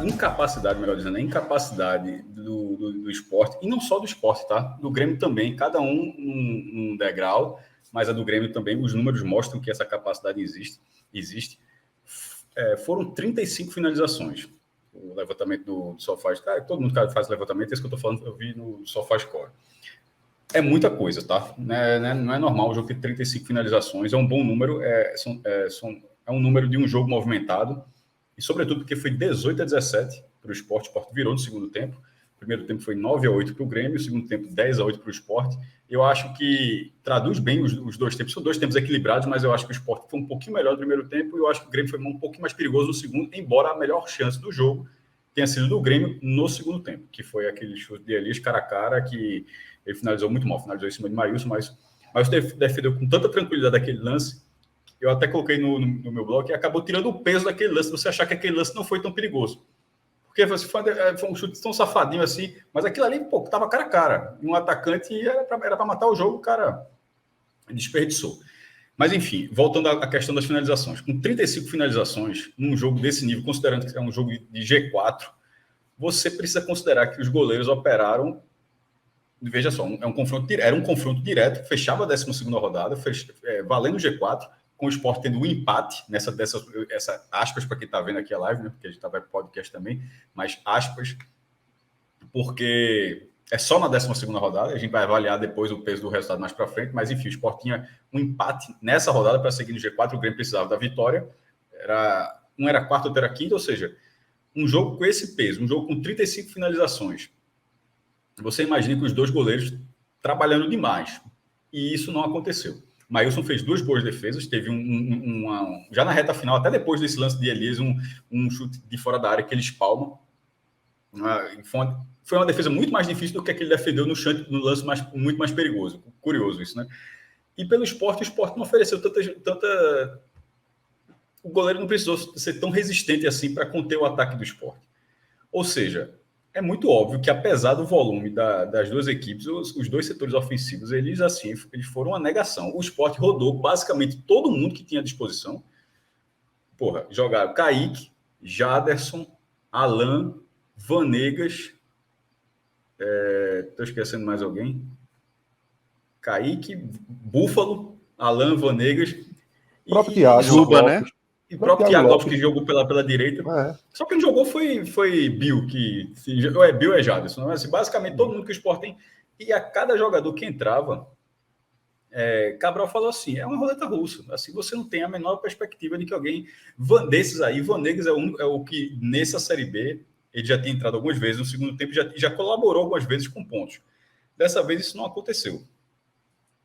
incapacidade, melhor dizendo, a incapacidade do esporte, e não só do esporte, tá? Do Grêmio também, cada um num degrau, mas a do Grêmio também, os números mostram que essa capacidade existe. Foram 35 finalizações. O levantamento do SofaScore, cara, todo mundo que faz levantamento, esse que eu estou falando, eu vi no SofaScore. É muita coisa, tá? Não é normal o jogo ter 35 finalizações, é um bom número, é um número de um jogo movimentado, e sobretudo porque foi 18-17 para o Sport. O Sport virou no segundo tempo. O primeiro tempo foi 9-8 para o Grêmio, o segundo tempo 10-8 para o Sport. Eu acho que traduz bem os dois tempos. São dois tempos equilibrados, mas eu acho que o Sport foi um pouquinho melhor no primeiro tempo e eu acho que o Grêmio foi um pouquinho mais perigoso no segundo, embora a melhor chance do jogo tenha sido do Grêmio no segundo tempo, que foi aquele chute de Elias cara a cara, que ele finalizou muito mal, finalizou em cima de Maílson, mas defendeu com tanta tranquilidade aquele lance. Eu até coloquei no meu blog e acabou tirando o peso daquele lance, você achar que aquele lance não foi tão perigoso. Porque foi um chute tão safadinho assim, mas aquilo ali, pô, tava cara a cara. Um atacante era para matar o jogo, o cara desperdiçou. Mas, enfim, voltando à questão das finalizações. Com 35 finalizações, num jogo desse nível, considerando que é um jogo de G4, você precisa considerar que os goleiros operaram. Veja só, era um confronto direto, fechava a 12ª rodada, valendo o G4, com o Sport tendo um empate essa aspas para quem está vendo aqui a live, né? Porque a gente está vendo podcast também, mas aspas, porque é só na 12ª rodada, a gente vai avaliar depois o peso do resultado mais para frente, mas enfim, o Sport tinha um empate nessa rodada para seguir no G4, o Grêmio precisava da vitória, um era quarto, outro era quinto, ou seja, um jogo com esse peso, um jogo com 35 finalizações, você imagina que os dois goleiros trabalhando demais, e isso não aconteceu. Maílson fez 2 boas defesas, teve já na reta final, até depois desse lance de Elias, um chute de fora da área que ele espalma. Foi uma defesa muito mais difícil do que ele defendeu no lance muito mais perigoso. Curioso isso, né? E pelo Sport, o Sport não ofereceu tanta... O goleiro não precisou ser tão resistente assim para conter o ataque do Sport. Ou seja, é muito óbvio que, apesar do volume das duas equipes, os dois setores ofensivos, eles foram uma negação. O Sport rodou basicamente todo mundo que tinha à disposição. Jogaram Kaique, Jaderson, Alan, Vanegas. Estou esquecendo mais alguém. Kaique, Búfalo, Alan, Vanegas. O próprio Thiago Juba, né? E o próprio Thiago Lopes, que jogou pela direita. Só que quem jogou foi Bill, Bill é Jaderson. Né? Assim, basicamente, todo mundo que o Sport tem. E a cada jogador que entrava, Cabral falou assim, é uma roleta russa. Assim, você não tem a menor perspectiva de que alguém... Desses aí, Vanegas é o que, nessa Série B, ele já tinha entrado algumas vezes no segundo tempo, já colaborou algumas vezes com pontos. Dessa vez, isso não aconteceu.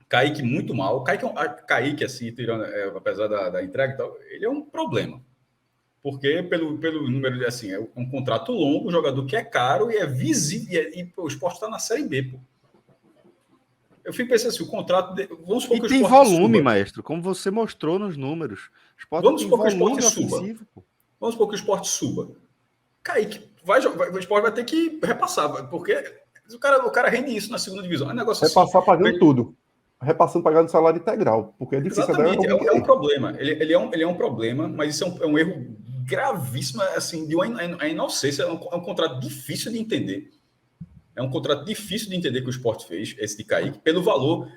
Kaique muito mal. Kaique, assim, tirando, apesar da entrega e tal, ele é um problema. Porque pelo número, assim, é um contrato longo, um jogador que é caro e é visível. E o Sport está na Série B, pô. Eu fico pensando assim, o contrato... Vamos supor que o tem Sport volume, suba. Maestro, como você mostrou nos números. Vamos supor que o Sport suba. Vamos supor que o Sport suba. Kaique, o Sport vai ter que repassar, porque o cara rende isso na segunda divisão. É um negócio repassar assim, pagando tudo. Repassando, pagando salário integral, porque é difícil. Exatamente, é um problema. Ele é um problema, mas isso é um erro gravíssimo, assim, de uma inocência. É um contrato difícil de entender. É um contrato difícil de entender que o Sport fez, esse de Kaique, pelo valor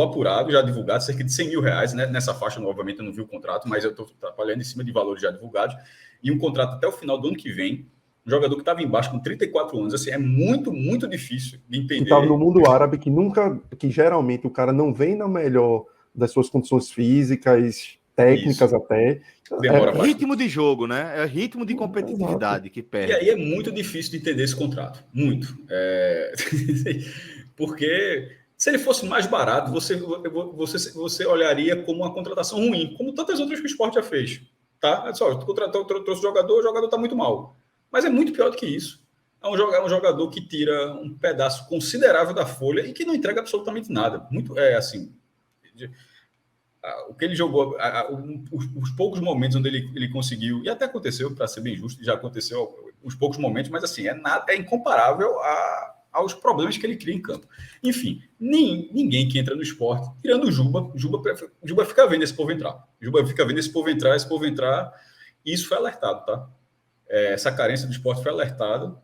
apurado, já divulgado, cerca de R$100 mil, né? Nessa faixa, obviamente, eu não vi o contrato, mas eu estou trabalhando em cima de valores já divulgados, e um contrato até o final do ano que vem. Um jogador que estava embaixo com 34 anos, assim, é muito, muito difícil de entender. Estava no mundo árabe, que geralmente o cara não vem na melhor das suas condições físicas, técnicas. Isso. Até. Demora ritmo de jogo, né? É ritmo de competitividade que perde. E aí é muito difícil de entender esse contrato. Muito. Porque se ele fosse mais barato, você olharia como uma contratação ruim, como tantas outras que o Sport já fez. Tá? Só, trouxe o jogador está muito mal. Mas é muito pior do que isso. É um jogador que tira um pedaço considerável da folha e que não entrega absolutamente nada. O que ele jogou, os poucos momentos onde ele conseguiu, e até aconteceu, para ser bem justo, já aconteceu os poucos momentos, mas assim, é incomparável aos problemas que ele cria em campo. Enfim, ninguém que entra no Sport, tirando o Juba fica vendo esse povo entrar. Juba fica vendo esse povo entrar, e isso foi alertado, tá? essa carência do Sport foi alertada.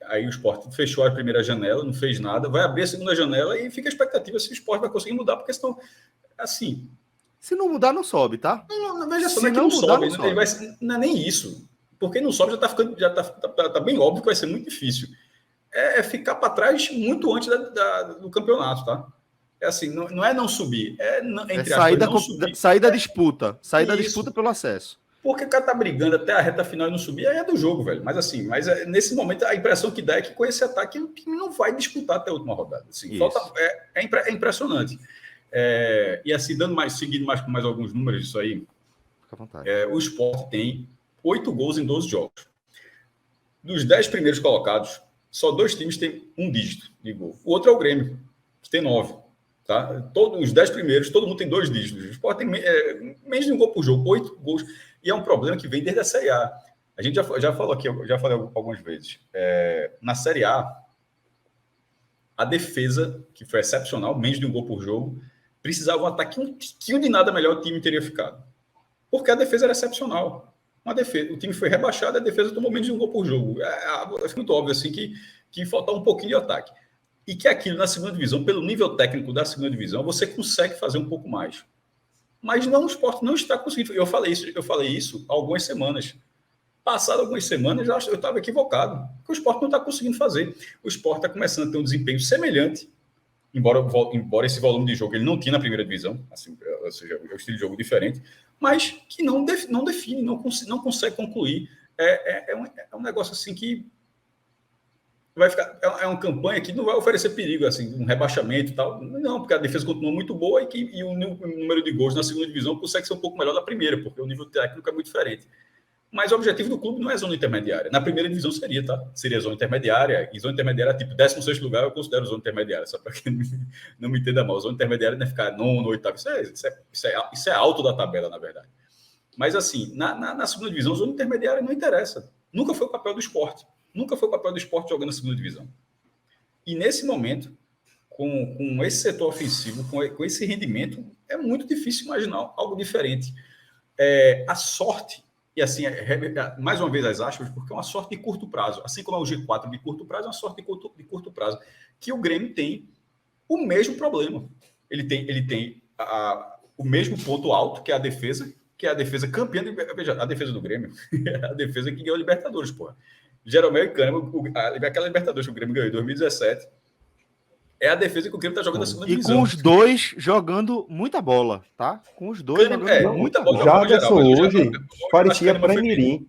Aí o Sport fechou a primeira janela, não fez nada, vai abrir a segunda janela e fica a expectativa se o Sport vai conseguir mudar, porque senão, assim... Se não mudar, não sobe, tá? Não, veja só, Se não é que não não mudar, sobe, não sobe. não é nem isso. Porque não sobe tá bem óbvio que vai ser muito difícil. É ficar para trás muito antes do campeonato, tá? É assim, não é não subir, entre aspas, não subir. Sair da disputa. Sair da Isso. disputa pelo acesso. Porque o cara tá brigando até a reta final e não subir, aí é do jogo, velho. Mas assim, nesse momento a impressão que dá é que com esse ataque o time não vai disputar até a última rodada. Assim, é impressionante. E assim, seguindo mais com mais alguns números disso aí, Fica à vontade. o Sport tem 8 gols em 12 jogos. Dos 10 primeiros colocados, só 2 times têm um dígito de gol. O outro é o Grêmio, que tem 9. Tá? Todos os 10 primeiros, todo mundo tem 2 dígitos. O Sport tem menos de um gol por jogo, 8 gols. E é um problema que vem desde a Série A. A gente já falou aqui, já falei algumas vezes. Na Série A, a defesa, que foi excepcional, menos de um gol por jogo, precisava um ataque um tiquinho de nada melhor, o time teria ficado. Porque a defesa era excepcional. O time foi rebaixado, a defesa tomou menos de um gol por jogo. É muito óbvio assim, que faltava um pouquinho de ataque. E que aquilo na segunda divisão, pelo nível técnico da segunda divisão, você consegue fazer um pouco mais. Mas o Sport não está conseguindo. Eu falei isso há algumas semanas. Passado algumas semanas, eu estava equivocado. Porque o Sport não está conseguindo fazer. O Sport está começando a ter um desempenho semelhante, embora esse volume de jogo ele não tinha na primeira divisão, assim, ou seja, é um estilo de jogo diferente, mas que não define, não consegue concluir. É um negócio assim que vai ficar. É uma campanha que não vai oferecer perigo, assim, um rebaixamento e tal. Não, porque a defesa continua muito boa e o número de gols na segunda divisão consegue ser um pouco melhor da primeira, porque o nível técnico é muito diferente. Mas o objetivo do clube não é zona intermediária. Na primeira divisão seria, tá? Seria zona intermediária. E zona intermediária, tipo, 16º lugar, eu considero zona intermediária. Só para quem não me entenda mal. Zona intermediária não é ficar nono, oitavo. Isso é alto da tabela, na verdade. Mas, assim, na segunda divisão, zona intermediária não interessa. Nunca foi o papel do Sport. Nunca foi o papel do Sport jogando na segunda divisão. E, nesse momento, com esse setor ofensivo, com esse rendimento, é muito difícil imaginar algo diferente. A sorte... E assim, mais uma vez as aspas, porque é uma sorte de curto prazo. Assim como é o G4 de curto prazo, é uma sorte de curto prazo. Que o Grêmio tem o mesmo problema. Ele tem o mesmo ponto alto, que é a defesa campeã. Veja, a defesa do Grêmio é a defesa que ganhou a Libertadores, porra. Jeromel e Kahneman, aquela Libertadores que o Grêmio ganhou em 2017, é a defesa que o Grêmio está jogando na segunda divisão. E com os dois jogando muita bola, tá? Com os dois jogando muita bola. Jadson hoje parecia Premirim.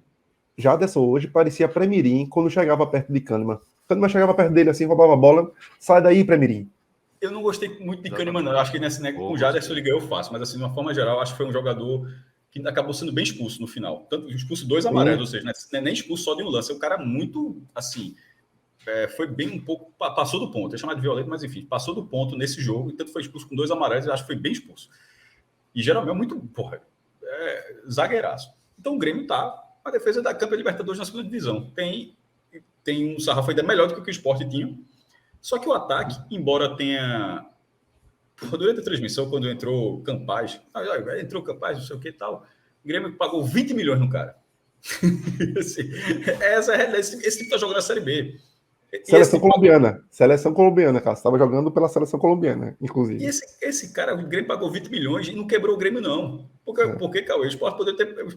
Jadson hoje parecia Premirim quando chegava perto de Kahneman. Kahneman chegava perto dele assim, roubava a bola. Sai daí, Premirim. Eu não gostei muito de Kahneman, não. Eu acho que nesse com o Jadson ele ganhou fácil. Mas assim, de uma forma geral, acho que foi um jogador que acabou sendo bem expulso no final. Tanto expulso 2 amarelos, ou seja, não é nem expulso só de um lance. É um cara muito, assim... foi bem um pouco, passou do ponto, é chamado de violento, mas enfim, passou do ponto nesse jogo, e tanto foi expulso com 2 amarelos, eu acho que foi bem expulso. E geralmente é muito, zagueiraço. Então o Grêmio tá com a defesa da Campeã Libertadores na segunda divisão. Tem um sarrafo ainda melhor do que o Sport tinha, só que o ataque, embora tenha... Durante a transmissão, quando entrou Campaz, não sei o que e tal, o Grêmio pagou 20 milhões no cara. Esse time tá jogando a Série B. Seleção colombiana, cara. Você estava jogando pela seleção colombiana, inclusive. E esse cara, o Grêmio pagou 20 milhões e não quebrou o Grêmio, não. Porque Cauê, o Sport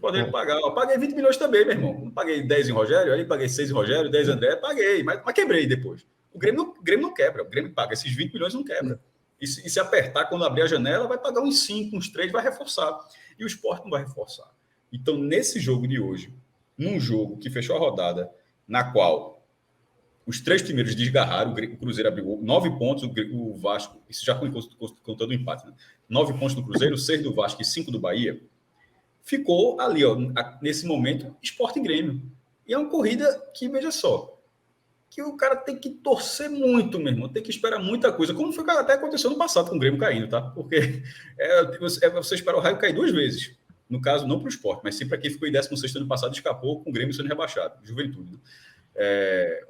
poderia pagar. Eu paguei 20 milhões também, meu irmão. Não paguei 10 em Rogério, aí paguei 6 em Rogério, 10 em André, paguei, mas quebrei depois. O Grêmio não quebra, o Grêmio paga. Esses 20 milhões não quebra. E se apertar, quando abrir a janela, vai pagar uns 5, uns 3, vai reforçar. E o Sport não vai reforçar. Então, nesse jogo de hoje, num jogo que fechou a rodada, na qual os 3 primeiros desgarraram, o Cruzeiro abriu 9 pontos, o Vasco, isso já contando o empate, né? 9 pontos do Cruzeiro, 6 do Vasco e 5 do Bahia, ficou ali, ó, nesse momento, Sport e Grêmio. E é uma corrida que, veja só, que o cara tem que torcer muito, meu irmão, tem que esperar muita coisa, como foi até aconteceu no passado com o Grêmio caindo, tá? Porque você esperar o raio cair 2 vezes. No caso, não para o Sport, mas sim para quem ficou em 16º ano passado, escapou com o Grêmio sendo rebaixado, Juventude. Né?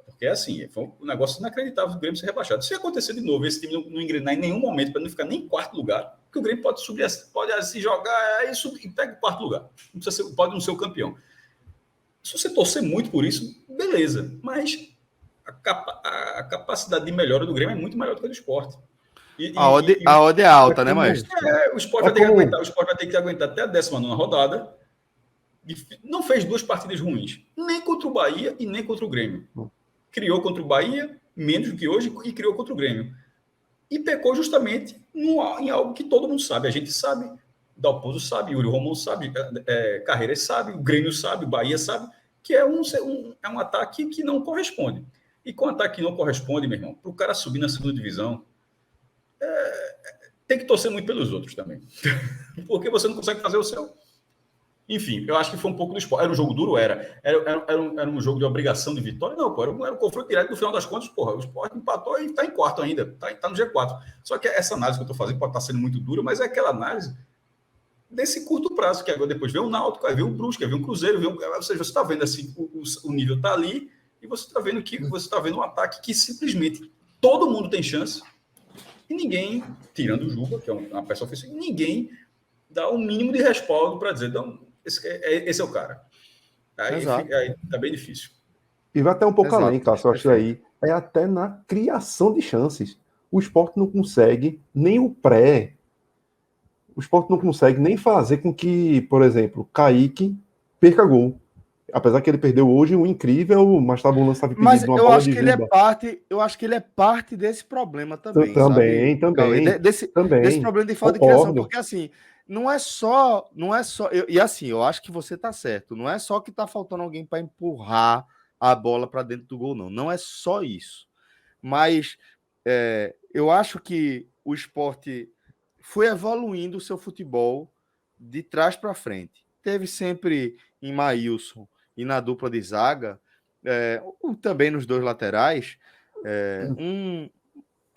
Porque é assim, foi um negócio inacreditável o Grêmio ser rebaixado. Se acontecer de novo, esse time não engrenar em nenhum momento, para não ficar nem em 4º lugar, porque o Grêmio pode subir, pode se jogar e pega o 4º lugar. Pode não ser o campeão. Se você torcer muito por isso, beleza. Mas a capacidade de melhora do Grêmio é muito maior do que a do Sport. A odd é alta, né, Maestro? O Sport vai ter que aguentar. O Sport vai ter que aguentar até a 19ª rodada. Não fez 2 partidas ruins. Nem contra o Bahia e nem contra o Grêmio. Criou contra o Bahia, menos do que hoje, e criou contra o Grêmio. E pecou justamente em algo que todo mundo sabe. A gente sabe, Dalpozo sabe, Yuri Romão sabe, Carreiras sabe, o Grêmio sabe, o Bahia sabe, que é um ataque que não corresponde. E com ataque que não corresponde, meu irmão, para o cara subir na segunda divisão, tem que torcer muito pelos outros também. Porque você não consegue fazer o seu. Enfim, eu acho que foi um pouco do Sport. Era um jogo duro? Era um jogo de obrigação de vitória? Não, pô, era um confronto direto. No final das contas, porra, o Sport empatou e está em quarto ainda. Está no G4. Só que essa análise que eu estou fazendo pode estar sendo muito dura, mas é aquela análise desse curto prazo, que agora depois vem o Náutico, aí vem o Brusque, aí vem o Cruzeiro, ou seja, você está vendo assim, o nível está ali, e você está vendo que você está vendo um ataque que simplesmente todo mundo tem chance, e ninguém, tirando o Juba, que é uma peça ofensiva, ninguém dá o mínimo de respaldo para dizer, então, esse é o cara. Aí tá bem difícil. E vai até um pouco além, Cássio, eu acho que aí é até na criação de chances. O Sport não consegue nem o pré. O Sport não consegue nem fazer com que, por exemplo, Kaique perca gol. Apesar que ele perdeu hoje um incrível, mas estava um lance impedido. Mas eu acho que ele é parte, eu acho que ele é parte desse problema também. Também. Desse problema de falta de criação, porque assim, não é só, e assim, eu acho que você tá certo. Não é só que tá faltando alguém para empurrar a bola para dentro do gol, não. Não é só isso. Mas eu acho que o Sport foi evoluindo o seu futebol de trás para frente. Teve sempre em Maílson e na dupla de zaga, também nos 2 laterais, um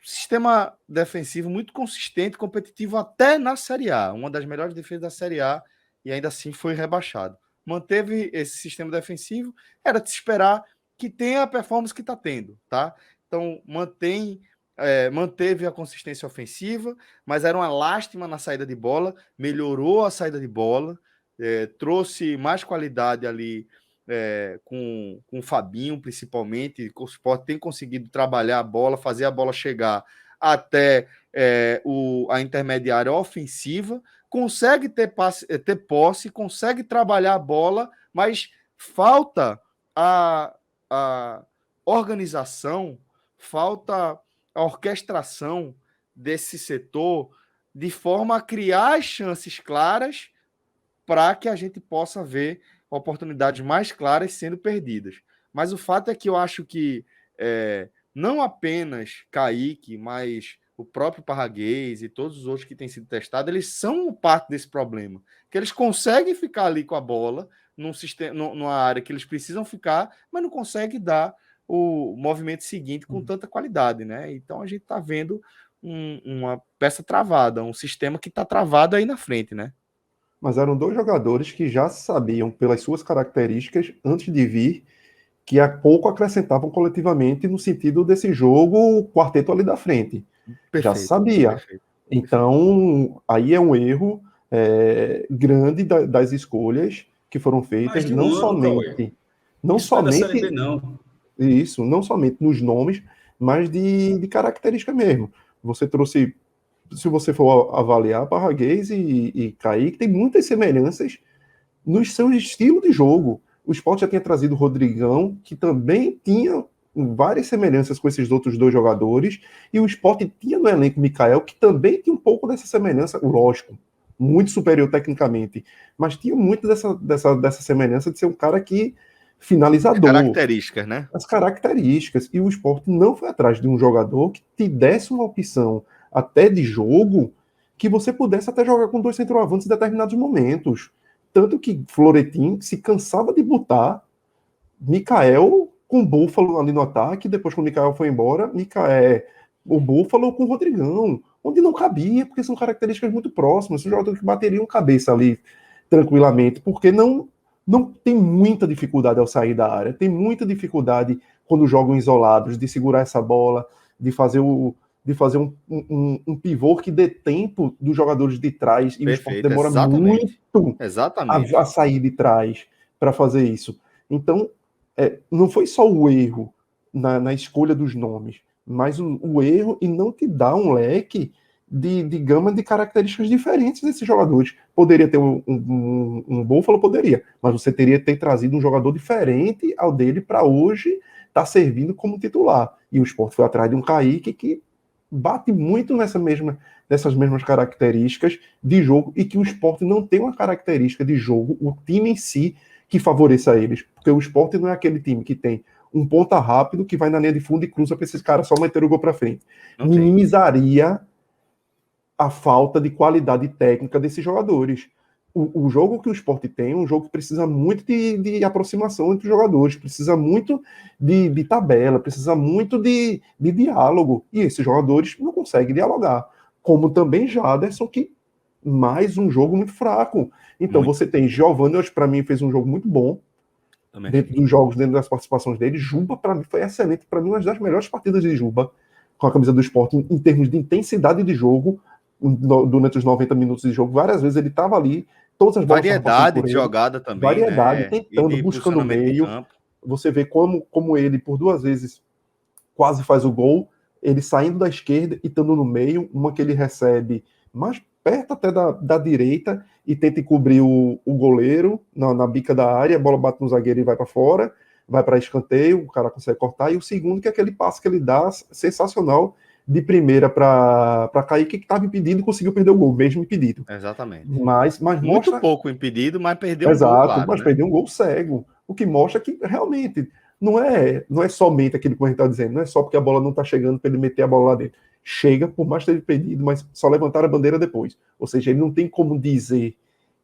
sistema defensivo muito consistente, competitivo até na Série A, uma das melhores defesas da Série A, e ainda assim foi rebaixado. Manteve esse sistema defensivo, era de se esperar que tenha a performance que está tendo, tá? Então, manteve a consistência ofensiva, mas era uma lástima na saída de bola, melhorou a saída de bola, trouxe mais qualidade ali com o Fabinho, principalmente. O Sport tem conseguido trabalhar a bola, fazer a bola chegar até a intermediária ofensiva, consegue ter posse, consegue trabalhar a bola, mas falta a organização, falta a orquestração desse setor de forma a criar as chances claras para que a gente possa ver oportunidades mais claras sendo perdidas. Mas o fato é que eu acho que não apenas Kaique, mas o próprio Parraguês e todos os outros que têm sido testados, eles são parte desse problema. Que eles conseguem ficar ali com a bola numa área que eles precisam ficar, mas não conseguem dar o movimento seguinte com tanta qualidade, né? Então a gente está vendo uma peça travada, um sistema que está travado aí na frente, né? Mas eram 2 jogadores que já sabiam, pelas suas características, antes de vir, que a pouco acrescentavam coletivamente no sentido desse jogo, o quarteto ali da frente. Perfeito, já sabia. Perfeito. Então, aí é um erro grande das escolhas que foram feitas, não somente nos nomes, mas de característica mesmo. Você trouxe, se você for avaliar, Parraguês e Kaique, tem muitas semelhanças nos seus estilos de jogo. O Sport já tinha trazido o Rodrigão, que também tinha várias semelhanças com esses outros 2 jogadores, e o Sport tinha no elenco Mikael, que também tinha um pouco dessa semelhança, lógico, muito superior tecnicamente, mas tinha muito dessa semelhança de ser um cara que finalizador. As características, né? As características. E o Sport não foi atrás de um jogador que te desse uma opção até de jogo que você pudesse até jogar com 2 centroavantes em determinados momentos. Tanto que Florentin se cansava de botar Mikael com o Búfalo ali no ataque, depois quando o Mikael foi embora, o Búfalo com o Rodrigão, onde não cabia, porque são características muito próximas, são jogadores que bateriam cabeça ali tranquilamente, porque não tem muita dificuldade ao sair da área, tem muita dificuldade quando jogam isolados, de segurar essa bola, de fazer um pivô que dê tempo dos jogadores de trás, e o Sport demora muito a sair de trás para fazer isso. Então, não foi só o erro na escolha dos nomes, mas o erro em não te dar um leque de gama de características diferentes desses jogadores. Poderia ter um Buffalo, poderia, mas você teria que ter trazido um jogador diferente ao dele para hoje estar servindo como titular. E o Sport foi atrás de um Kaique que bate muito nessas mesmas características de jogo, e que o Sport não tem uma característica de jogo, o time em si, que favoreça eles. Porque o Sport não é aquele time que tem um ponta rápido que vai na linha de fundo e cruza para esses caras só meter o gol para frente. Minimizaria a falta de qualidade técnica desses jogadores. O jogo que o Sport tem é um jogo que precisa muito de aproximação entre os jogadores, precisa muito de tabela, precisa muito de diálogo, e esses jogadores não conseguem dialogar. Como também Jaderson, que mais um jogo muito fraco. Então você tem Giovanni, hoje para mim fez um jogo muito bom, dentro dos jogos, dentro das participações dele. Juba para mim foi excelente, para mim uma das melhores partidas de Juba, com a camisa do Sport, em termos de intensidade de jogo, durante os 90 minutos de jogo. Várias vezes ele estava ali, todas as bolas variedade de jogada também, variedade, né? Tentando, buscando o meio. Você vê como ele, por 2 vezes, quase faz o gol, ele saindo da esquerda e estando no meio, uma que ele recebe mais perto até da direita e tenta cobrir o goleiro na bica da área, a bola bate no zagueiro e vai para fora, vai para escanteio, o cara consegue cortar, e o segundo que é aquele passe que ele dá, sensacional, de primeira para Kaique, que estava impedido e conseguiu perder o gol, mesmo impedido. Exatamente. Mas muito mostra... pouco impedido, mas perdeu um gol, claro, mas perdeu um gol cego. O que mostra que realmente não é somente aquilo que a gente está dizendo, não é só porque a bola não está chegando para ele meter a bola lá dentro. Chega, por mais ter perdido, mas só levantar a bandeira depois. Ou seja, ele não tem como dizer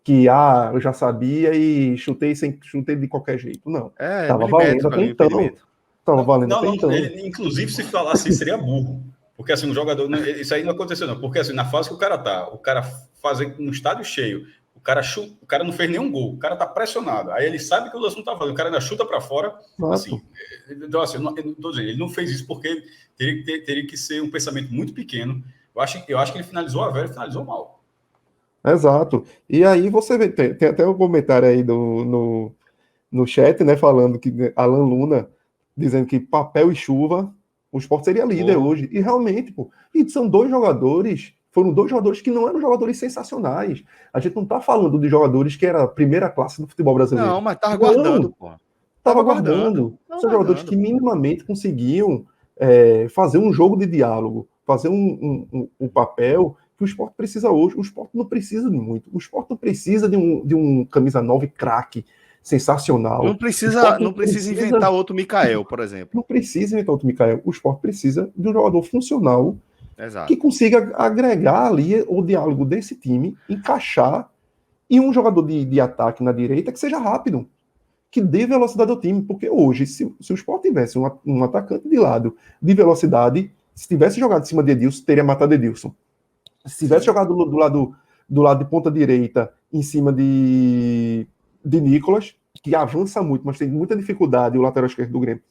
que eu já sabia e chutei de qualquer jeito. Não. Estava valendo até então. Estava valendo até então. Inclusive, se falasse isso, seria burro. Porque assim, um jogador. Isso aí não aconteceu, não. Porque assim, na fase que o cara fazer um estádio cheio, o cara não fez nenhum gol, o cara tá pressionado. Aí ele sabe que o lance não tá valendo, o cara ainda chuta para fora. Assim, então, assim, eu não tô dizendo, ele não fez isso porque teria que ser um pensamento muito pequeno. Eu acho que ele finalizou a velha e finalizou mal. Exato. E aí você vê, tem até um comentário aí no chat, né, falando que Alan Luna dizendo que papel e chuva, o Sport seria líder hoje. E realmente, e são foram 2 jogadores que não eram jogadores sensacionais. A gente não tá falando de jogadores que era a primeira classe do futebol brasileiro. Não, mas tava guardando, pô. Tava guardando. São jogadores que minimamente conseguiam fazer um jogo de diálogo, fazer um papel que o Sport precisa hoje. O Sport não precisa de muito. O Sport não precisa de um camisa 9 craque sensacional. Não precisa inventar outro Mikael, por exemplo. Não precisa inventar outro Mikael. O Sport precisa de um jogador funcional. Exato. Que consiga agregar ali o diálogo desse time, encaixar, e um jogador de ataque na direita que seja rápido, que dê velocidade ao time. Porque hoje, se o Sport tivesse um atacante de lado de velocidade, se tivesse jogado em cima de Edilson, teria matado Edilson. Se tivesse jogado do lado de ponta direita em cima de Nicolas, que avança muito, mas tem muita dificuldade, o lateral esquerdo do Grêmio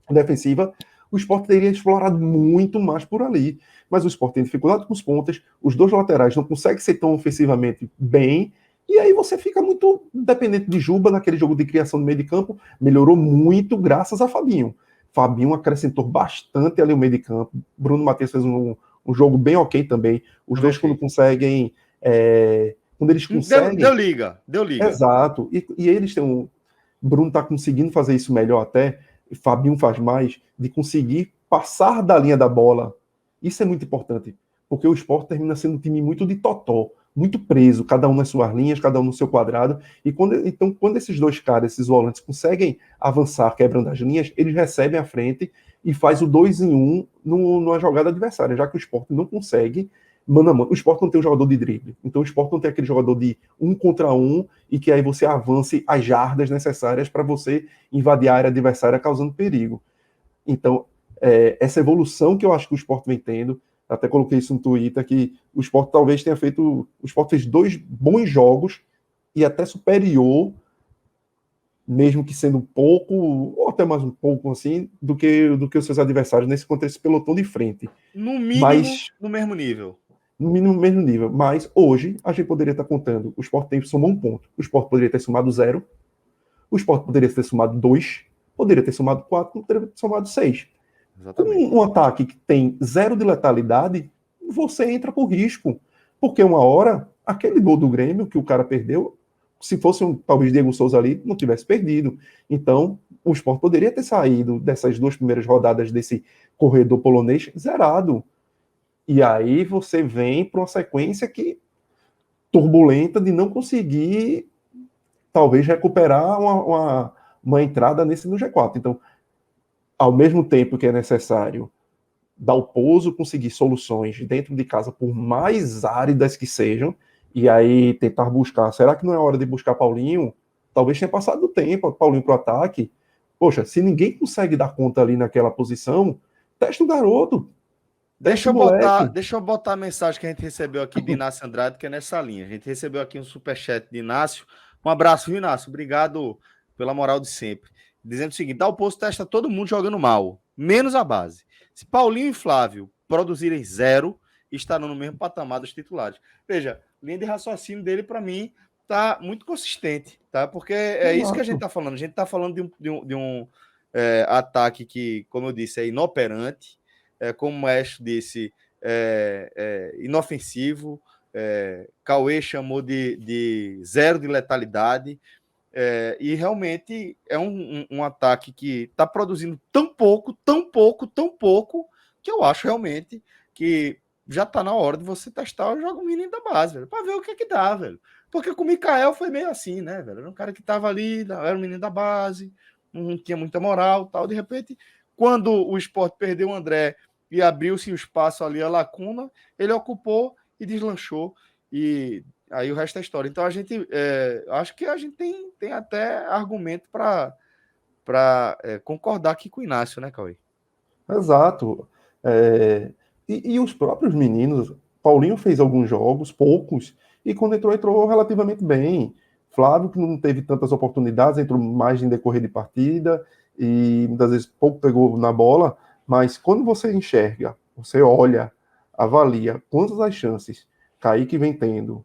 defensiva, o Sport teria explorado muito mais por ali. Mas o Sport tem dificuldade com os pontas, os 2 laterais não conseguem ser tão ofensivamente bem, e aí você fica muito dependente de Juba naquele jogo de criação no meio de campo. Melhorou muito graças a Fabinho. Fabinho acrescentou bastante ali o meio de campo. Bruno Matias fez um jogo bem ok também. Os dois quando conseguem... quando eles conseguem... Deu liga. Exato. E eles têm Bruno tá conseguindo fazer isso melhor até, Fabinho faz mais, de conseguir passar da linha da bola. Isso é muito importante, porque o Sport termina sendo um time muito de totó, muito preso, cada um nas suas linhas, cada um no seu quadrado, e quando esses 2 caras, esses volantes, conseguem avançar, quebrando as linhas, eles recebem a frente e faz o 2 em 1 numa jogada adversária, já que o Sport não consegue mano a mano. O Sport não tem um jogador de drible, então o Sport não tem aquele jogador de 1 contra 1 e que aí você avance as jardas necessárias para você invadir a área adversária causando perigo. Então, essa evolução que eu acho que o Sport vem tendo, até coloquei isso no Twitter, que o Sport talvez tenha feito... O Sport fez 2 bons jogos e até superior, mesmo que sendo um pouco, ou até mais um pouco assim, do que os seus adversários nesse contexto pelotão de frente. No mínimo, no mesmo nível. No mínimo, no mesmo nível. Mas hoje, a gente poderia estar contando, o Sport somou 1 ponto. O Sport poderia ter somado 0. O Sport poderia ter somado 2, poderia ter somado 4, poderia ter somado 6. Exatamente. Um ataque que tem 0 de letalidade, você entra por risco. Porque uma hora, aquele gol do Grêmio que o cara perdeu, se fosse talvez Diego Souza ali, não tivesse perdido. Então, o Sport poderia ter saído dessas 2 primeiras rodadas desse corredor polonês zerado. E aí você vem para uma sequência que turbulenta de não conseguir, talvez, recuperar uma entrada no G4. Então, ao mesmo tempo que é necessário Dalpozo conseguir soluções dentro de casa, por mais áridas que sejam, e aí tentar buscar, será que não é hora de buscar Paulinho? Talvez tenha passado o tempo, Paulinho para o ataque. Poxa, se ninguém consegue dar conta ali naquela posição, testa o garoto. Deixa eu botar a mensagem que a gente recebeu aqui de Inácio Andrade, que é nessa linha. A gente recebeu aqui um superchat de Inácio. Um abraço, viu, Inácio? Obrigado pela moral de sempre. Dizendo o seguinte: Dalpozo testa todo mundo jogando mal, menos a base. Se Paulinho e Flávio produzirem 0, estarão no mesmo patamar dos titulares. Veja, a linha de raciocínio dele, para mim, tá muito consistente, tá? Porque é isso que a gente tá falando. A gente tá falando de um ataque que, como eu disse, é inoperante, como o Mestre disse, inofensivo. Cauê chamou de 0 de letalidade. E realmente é um ataque que está produzindo tão pouco, que eu acho realmente que já está na hora de você testar o jogo menino da base, velho, para ver o que é que dá, velho. Porque com o Mikael foi meio assim, né, velho? Era um cara que estava ali, era um menino da base, não tinha muita moral, tal. De repente, quando o Sport perdeu o André e abriu-se o espaço ali, a lacuna, ele ocupou e deslanchou. E aí o resto é história. Então a gente acho que a gente tem até argumento para concordar aqui com o Inácio, né, Cauê? Exato. E os próprios meninos, Paulinho fez alguns jogos, poucos, e quando entrou relativamente bem. Flávio, que não teve tantas oportunidades, entrou mais em decorrer de partida, e muitas vezes pouco pegou na bola, mas quando você enxerga, você olha, avalia quantas das chances Kaique vem tendo,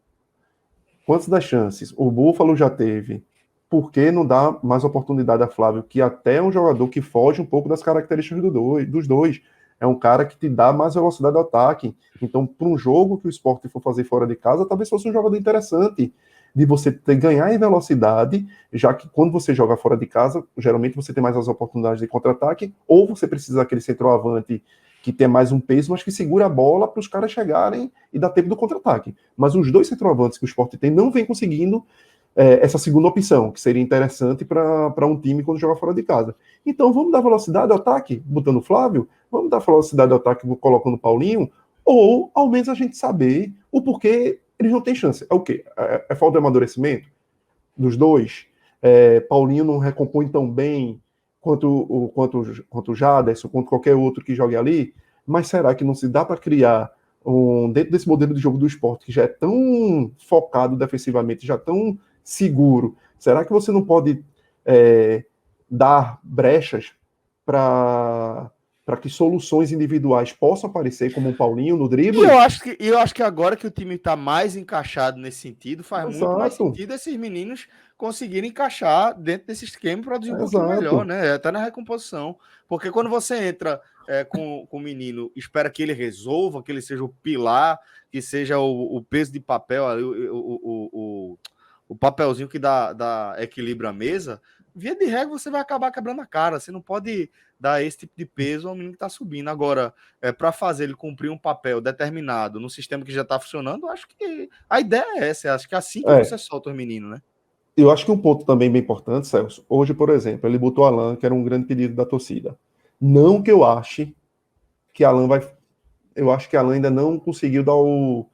quantas das chances o Búfalo já teve, por que não dá mais oportunidade a Flávio, que até é um jogador que foge um pouco das características dos dois. É um cara que te dá mais velocidade ao ataque. Então, para um jogo que o Sport for fazer fora de casa, talvez fosse um jogador interessante de você ganhar em velocidade, já que quando você joga fora de casa, geralmente você tem mais as oportunidades de contra-ataque, ou você precisa daquele centroavante que tem mais um peso, mas que segura a bola para os caras chegarem e dar tempo do contra-ataque. Mas os dois centroavantes que o Sport tem não vem conseguindo essa segunda opção, que seria interessante para um time quando joga fora de casa. Então vamos dar velocidade ao ataque, botando o Flávio, vamos dar velocidade ao ataque colocando o Paulinho, ou ao menos a gente saber o porquê eles não têm chance. É o quê? É falta de amadurecimento dos dois? Paulinho não recompõe tão bem quanto o Jaderson, quanto qualquer outro que jogue ali, mas será que não se dá para criar dentro desse modelo de jogo do Sport, que já é tão focado defensivamente, já tão seguro, será que você não pode dar brechas para que soluções individuais possam aparecer, como um Paulinho no drible? E eu acho que agora que o time está mais encaixado nesse sentido, faz Exato. muito mais sentido esses meninos conseguirem encaixar dentro desse esquema e produzir um pouquinho melhor, né? Até na recomposição. Porque quando você entra com o menino, espera que ele resolva, que ele seja o pilar, que seja o peso de papel, o papelzinho que dá equilíbrio à mesa, via de regra você vai acabar quebrando a cara. Você não pode dar esse tipo de peso ao menino que está subindo. Agora, para fazer ele cumprir um papel determinado no sistema que já está funcionando, acho que a ideia é essa. Acho que é assim que você solta os meninos, né? Eu acho que um ponto também bem importante, Celso, hoje, por exemplo, ele botou Alan, que era um grande pedido da torcida. Não que eu ache que Alan vai... Eu acho que Alan ainda não conseguiu vamos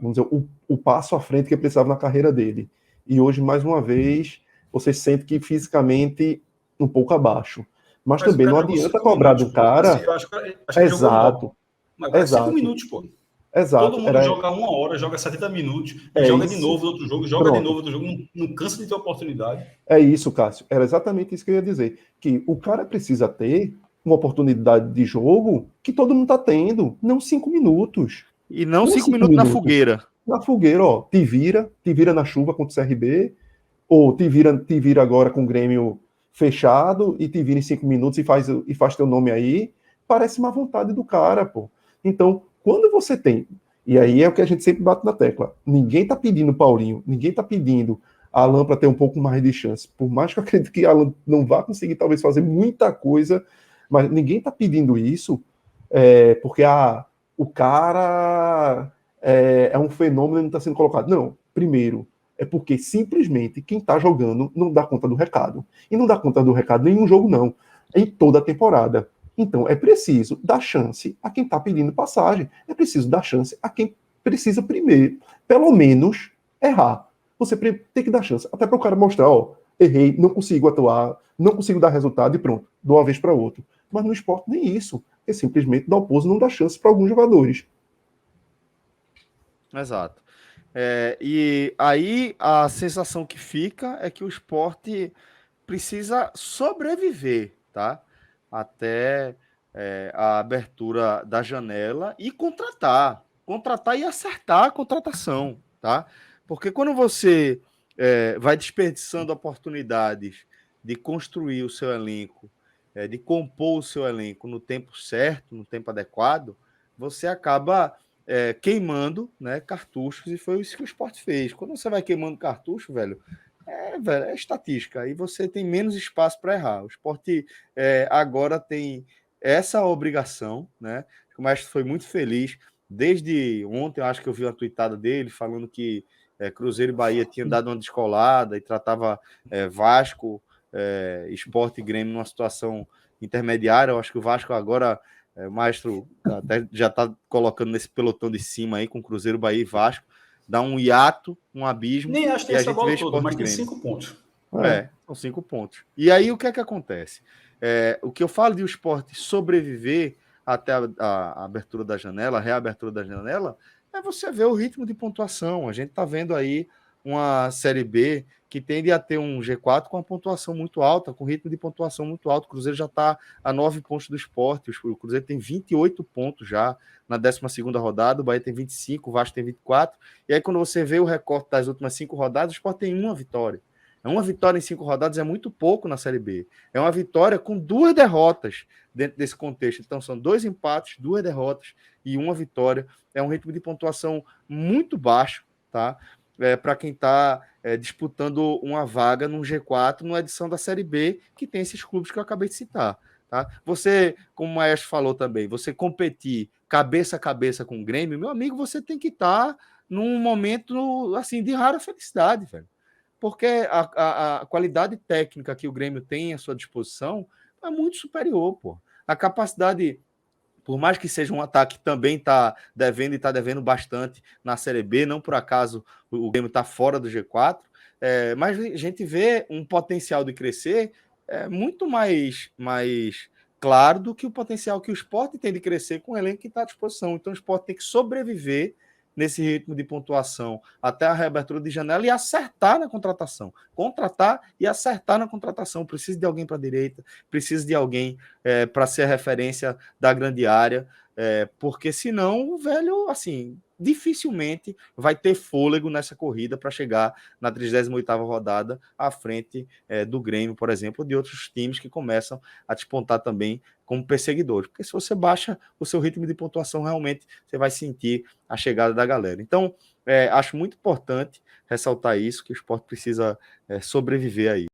dizer, o passo à frente que precisava na carreira dele. E hoje, mais uma vez, você sente que fisicamente um pouco abaixo. Mas também não adianta cobrar do cara... Assim, eu acho que Exato. Mas 5 minutos, pô. Exato. Todo mundo joga 1 hora, joga 70 minutos, joga isso. De novo no outro jogo, joga Pronto. De novo no outro jogo, não cansa de ter oportunidade. É isso, Cássio. Era exatamente isso que eu ia dizer. Que o cara precisa ter uma oportunidade de jogo que todo mundo tá tendo, não 5 minutos. E não 5 minutos na fogueira. Na fogueira, ó, te vira na chuva contra o CRB, Ou te vira agora com o Grêmio fechado e te vira em 5 minutos e faz teu nome aí, parece má vontade do cara, pô. Então, quando você tem, e aí é o que a gente sempre bate na tecla, ninguém tá pedindo Paulinho, ninguém tá pedindo Alan para ter um pouco mais de chance. Por mais que eu acredite que Alan não vá conseguir talvez fazer muita coisa, mas ninguém tá pedindo isso porque o cara é um fenômeno e não está sendo colocado. Não, primeiro, é porque simplesmente quem está jogando não dá conta do recado. E não dá conta do recado em nenhum jogo, não. Em toda a temporada. Então, é preciso dar chance a quem está pedindo passagem. É preciso dar chance a quem precisa primeiro, pelo menos, errar. Você tem que dar chance. Até para o cara mostrar, ó, errei, não consigo atuar, não consigo dar resultado e pronto, de uma vez para outra. Mas no esporte nem isso. É simplesmente dar o pouso e não dar chance para alguns jogadores. Exato. E aí a sensação que fica é que o esporte precisa sobreviver, tá? Até a abertura da janela e contratar e acertar a contratação, tá? Porque quando você vai desperdiçando oportunidades de construir o seu elenco, de compor o seu elenco no tempo certo, no tempo adequado, você acaba queimando, né, cartuchos, e foi isso que o Sport fez. Quando você vai queimando cartucho, velho, é estatística, aí você tem menos espaço para errar. O Sport agora tem essa obrigação, né? O mestre foi muito feliz. Desde ontem, eu acho que eu vi uma tweetada dele falando que Cruzeiro e Bahia tinham dado uma descolada e tratava Vasco, Sport e Grêmio numa situação intermediária. Eu acho que o Vasco agora, o maestro até já está colocando nesse pelotão de cima aí com Cruzeiro, Bahia e Vasco, dá um hiato, um abismo. Nem acho que e tem a essa gente bola vê toda, Sport mas e tem Grêmio. 5 pontos. São 5 pontos. E aí o que é que acontece? O que eu falo de o Sport sobreviver até a abertura da janela, a reabertura da janela, é você ver o ritmo de pontuação. A gente está vendo aí uma Série B que tende a ter um G4 com uma pontuação muito alta, com ritmo de pontuação muito alto. O Cruzeiro já está a 9 pontos do Sport, o Cruzeiro tem 28 pontos já na 12ª rodada, o Bahia tem 25, o Vasco tem 24, e aí quando você vê o recorte das últimas 5 rodadas, o Sport tem uma vitória. Uma vitória em 5 rodadas é muito pouco na Série B. É uma vitória com 2 derrotas dentro desse contexto. Então, são 2 empates, 2 derrotas e uma vitória. É um ritmo de pontuação muito baixo, tá? Para quem está disputando uma vaga no G4, numa edição da Série B, que tem esses clubes que eu acabei de citar. Tá? Você, como o Maestro falou também, você competir cabeça a cabeça com o Grêmio, meu amigo, você tem que estar num momento assim de rara felicidade, velho. Porque a qualidade técnica que o Grêmio tem à sua disposição é muito superior, pô. A capacidade, por mais que seja um ataque que também está devendo e está devendo bastante na Série B, não por acaso o Grêmio está fora do G4, mas a gente vê um potencial de crescer muito mais claro do que o potencial que o Sport tem de crescer com o elenco que está à disposição. Então o Sport tem que sobreviver nesse ritmo de pontuação até a reabertura de janela e acertar na contratação. Contratar e acertar na contratação. Precisa de alguém para a direita, precisa de alguém para ser a referência da grande área, porque senão o velho, assim, dificilmente vai ter fôlego nessa corrida para chegar na 38ª rodada à frente do Grêmio, por exemplo, ou de outros times que começam a despontar também como perseguidores. Porque se você baixa o seu ritmo de pontuação, realmente você vai sentir a chegada da galera. Então, acho muito importante ressaltar isso, que o Sport precisa sobreviver aí.